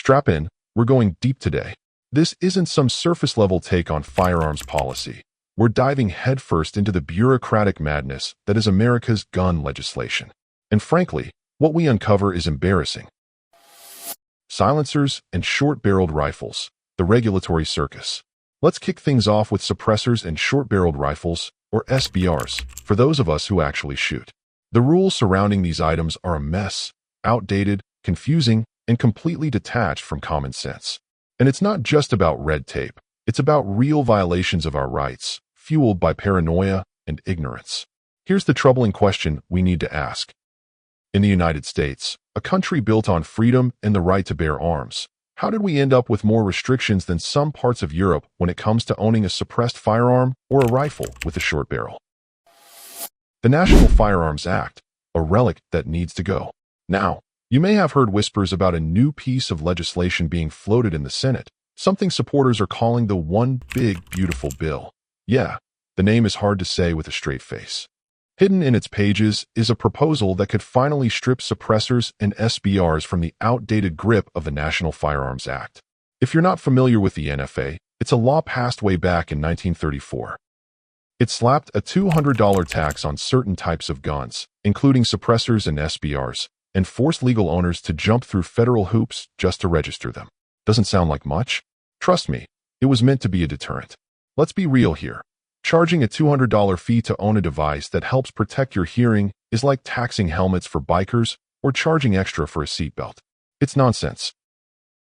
Strap in, we're going deep today. This isn't some surface-level take on firearms policy. We're diving headfirst into the bureaucratic madness that is America's gun legislation. And frankly, what we uncover is embarrassing. Silencers and short-barreled rifles, the regulatory circus. Let's kick things off with suppressors and short-barreled rifles, or SBRs, for those of us who actually shoot. The rules surrounding these items are a mess, outdated, confusing, and completely detached from common sense. And it's not just about red tape. It's about real violations of our rights, fueled by paranoia and ignorance. Here's the troubling question we need to ask. In the United States, a country built on freedom and the right to bear arms, how did we end up with more restrictions than some parts of Europe when it comes to owning a suppressed firearm or a rifle with a short barrel? The National Firearms Act, a relic that needs to go. Now, you may have heard whispers about a new piece of legislation being floated in the Senate, something supporters are calling the One Big Beautiful Bill. Yeah, the name is hard to say with a straight face. Hidden in its pages is a proposal that could finally strip suppressors and SBRs from the outdated grip of the National Firearms Act. If you're not familiar with the NFA, it's a law passed way back in 1934. It slapped a $200 tax on certain types of guns, including suppressors and SBRs, and forced legal owners to jump through federal hoops just to register them. Doesn't sound like much? Trust me, it was meant to be a deterrent. Let's be real here. Charging a $200 fee to own a device that helps protect your hearing is like taxing helmets for bikers or charging extra for a seatbelt. It's nonsense.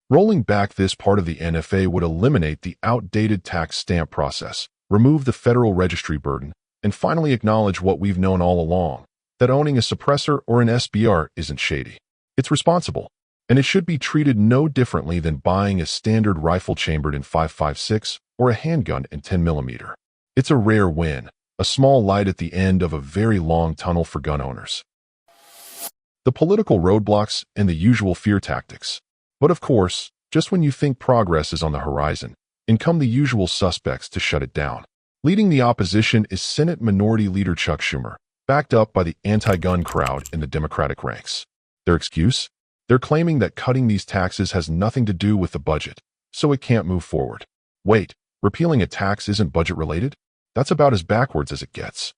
Rolling back this part of the NFA would eliminate the outdated tax stamp process, remove the federal registry burden, and finally acknowledge what we've known all along, that owning a suppressor or an SBR isn't shady. It's responsible, and it should be treated no differently than buying a standard rifle chambered in .556 or a handgun in 10mm. It's a rare win, a small light at the end of a very long tunnel for gun owners. The political roadblocks and the usual fear tactics. But of course, just when you think progress is on the horizon, in come the usual suspects to shut it down. Leading the opposition is Senate Minority Leader Chuck Schumer, backed up by the anti-gun crowd in the Democratic ranks. Their excuse? They're claiming that cutting these taxes has nothing to do with the budget, so it can't move forward. Wait, repealing a tax isn't budget-related? That's about as backwards as it gets.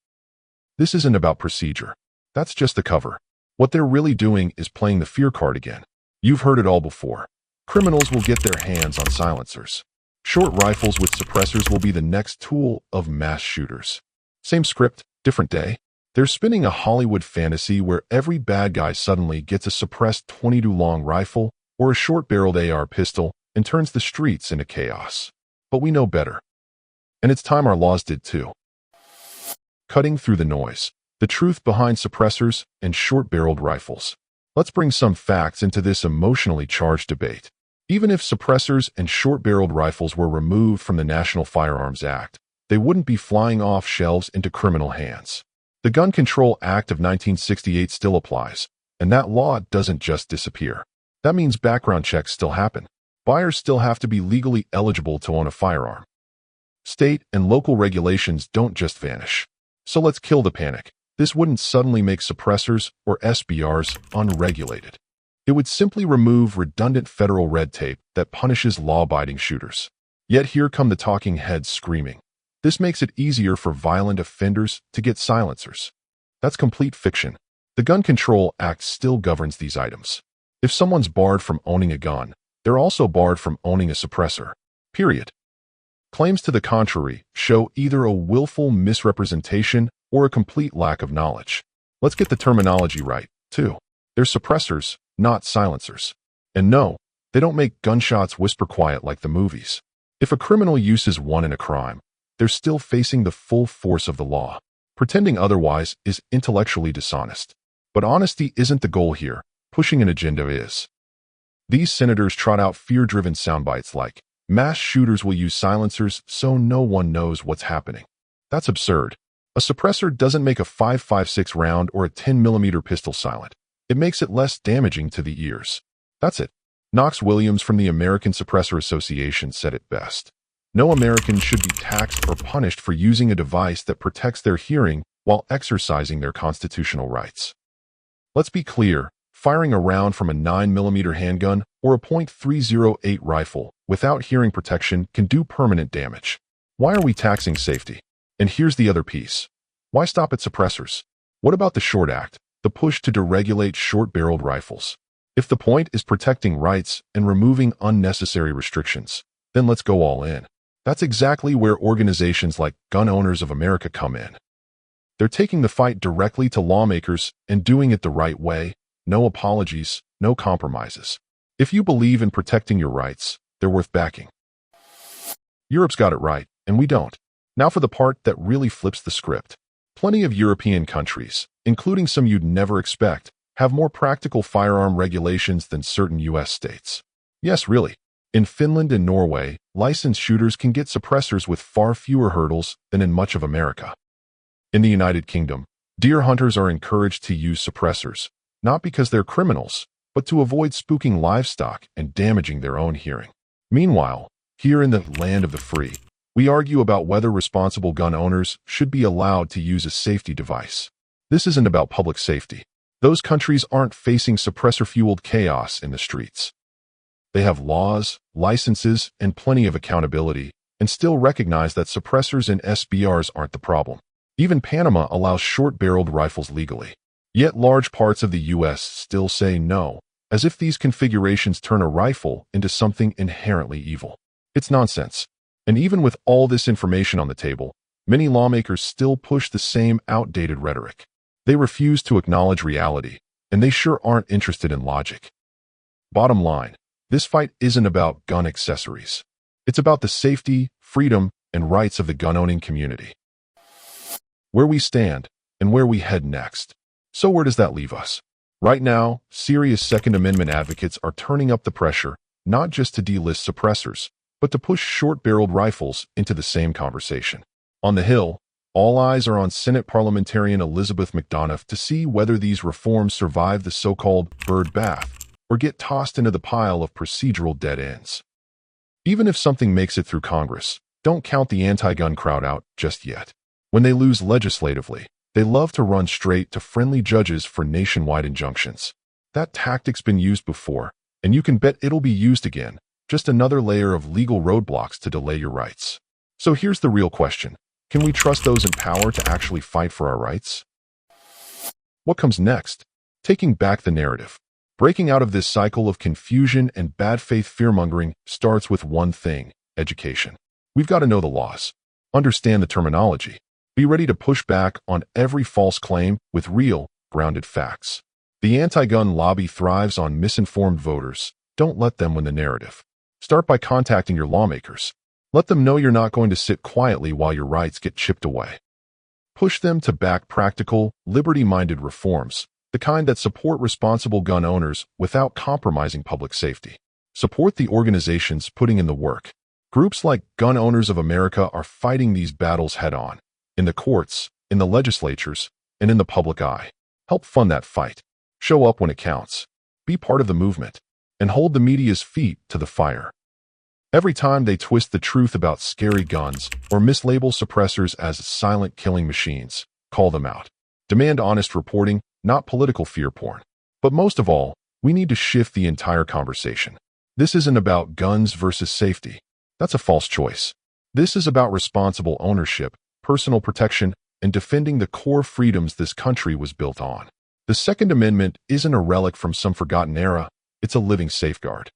This isn't about procedure. That's just the cover. What they're really doing is playing the fear card again. You've heard it all before. Criminals will get their hands on silencers. Short rifles with suppressors will be the next tool of mass shooters. Same script, different day. They're spinning a Hollywood fantasy where every bad guy suddenly gets a suppressed 22-long rifle or a short-barreled AR pistol and turns the streets into chaos. But we know better. And it's time our laws did too. Cutting through the noise. The truth behind suppressors and short-barreled rifles. Let's bring some facts into this emotionally charged debate. Even if suppressors and short-barreled rifles were removed from the National Firearms Act, they wouldn't be flying off shelves into criminal hands. The Gun Control Act of 1968 still applies, and that law doesn't just disappear. That means background checks still happen. Buyers still have to be legally eligible to own a firearm. State and local regulations don't just vanish. So let's kill the panic. This wouldn't suddenly make suppressors or SBRs unregulated. It would simply remove redundant federal red tape that punishes law-abiding shooters. Yet here come the talking heads screaming. This makes it easier for violent offenders to get silencers. That's complete fiction. The Gun Control Act still governs these items. If someone's barred from owning a gun, they're also barred from owning a suppressor. Period. Claims to the contrary show either a willful misrepresentation or a complete lack of knowledge. Let's get the terminology right, too. They're suppressors, not silencers. And no, they don't make gunshots whisper quiet like the movies. If a criminal uses one in a crime, they're still facing the full force of the law. Pretending otherwise is intellectually dishonest. But honesty isn't the goal here. Pushing an agenda is. These senators trot out fear-driven soundbites like, mass shooters will use silencers so no one knows what's happening. That's absurd. A suppressor doesn't make a .556 round or a 10mm pistol silent. It makes it less damaging to the ears. That's it. Knox Williams from the American Suppressor Association said it best. No American should be taxed or punished for using a device that protects their hearing while exercising their constitutional rights. Let's be clear, firing a round from a 9mm handgun or a .308 rifle without hearing protection can do permanent damage. Why are we taxing safety? And here's the other piece. Why stop at suppressors? What about the SHORT Act, the push to deregulate short-barreled rifles? If the point is protecting rights and removing unnecessary restrictions, then let's go all in. That's exactly where organizations like Gun Owners of America come in. They're taking the fight directly to lawmakers and doing it the right way. No apologies, no compromises. If you believe in protecting your rights, they're worth backing. Europe's got it right, and we don't. Now for the part that really flips the script. Plenty of European countries, including some you'd never expect, have more practical firearm regulations than certain U.S. states. Yes, really. In Finland and Norway, licensed shooters can get suppressors with far fewer hurdles than in much of America. In the United Kingdom, deer hunters are encouraged to use suppressors, not because they're criminals, but to avoid spooking livestock and damaging their own hearing. Meanwhile, here in the land of the free, we argue about whether responsible gun owners should be allowed to use a safety device. This isn't about public safety. Those countries aren't facing suppressor-fueled chaos in the streets. They have laws, licenses, and plenty of accountability, and still recognize that suppressors and SBRs aren't the problem. Even Panama allows short-barreled rifles legally. Yet large parts of the U.S. still say no, as if these configurations turn a rifle into something inherently evil. It's nonsense. And even with all this information on the table, many lawmakers still push the same outdated rhetoric. They refuse to acknowledge reality, and they sure aren't interested in logic. Bottom line, this fight isn't about gun accessories. It's about the safety, freedom, and rights of the gun-owning community. Where we stand, and where we head next. So where does that leave us? Right now, serious Second Amendment advocates are turning up the pressure, not just to delist suppressors, but to push short-barreled rifles into the same conversation. On the Hill, all eyes are on Senate parliamentarian Elizabeth McDonough to see whether these reforms survive the so-called bird bath or get tossed into the pile of procedural dead ends. Even if something makes it through Congress, don't count the anti-gun crowd out just yet. When they lose legislatively, they love to run straight to friendly judges for nationwide injunctions. That tactic's been used before, and you can bet it'll be used again, just another layer of legal roadblocks to delay your rights. So here's the real question. Can we trust those in power to actually fight for our rights? What comes next? Taking back the narrative. Breaking out of this cycle of confusion and bad faith fear-mongering starts with one thing: education. We've got to know the laws, understand the terminology, be ready to push back on every false claim with real, grounded facts. The anti-gun lobby thrives on misinformed voters. Don't let them win the narrative. Start by contacting your lawmakers. Let them know you're not going to sit quietly while your rights get chipped away. Push them to back practical, liberty-minded reforms, the kind that support responsible gun owners without compromising public safety. Support the organizations putting in the work. Groups like Gun Owners of America are fighting these battles head-on, in the courts, in the legislatures, and in the public eye. Help fund that fight. Show up when it counts. Be part of the movement, and hold the media's feet to the fire. Every time they twist the truth about scary guns or mislabel suppressors as silent killing machines, call them out. Demand honest reporting, not political fear porn. But most of all, we need to shift the entire conversation. This isn't about guns versus safety. That's a false choice. This is about responsible ownership, personal protection, and defending the core freedoms this country was built on. The Second Amendment isn't a relic from some forgotten era. It's a living safeguard.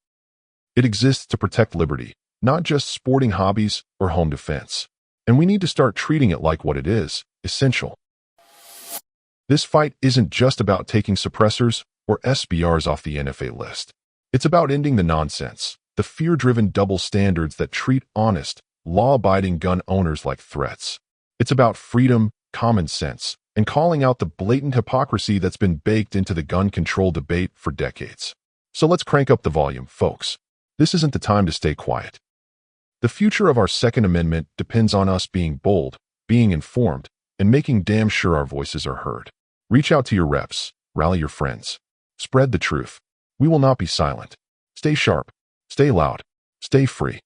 It exists to protect liberty, not just sporting hobbies or home defense. And we need to start treating it like what it is, essential. This fight isn't just about taking suppressors or SBRs off the NFA list. It's about ending the nonsense, the fear-driven double standards that treat honest, law-abiding gun owners like threats. It's about freedom, common sense, and calling out the blatant hypocrisy that's been baked into the gun control debate for decades. So let's crank up the volume, folks. This isn't the time to stay quiet. The future of our Second Amendment depends on us being bold, being informed, and making damn sure our voices are heard. Reach out to your reps, rally your friends. Spread the truth. We will not be silent. Stay sharp, stay loud, stay free.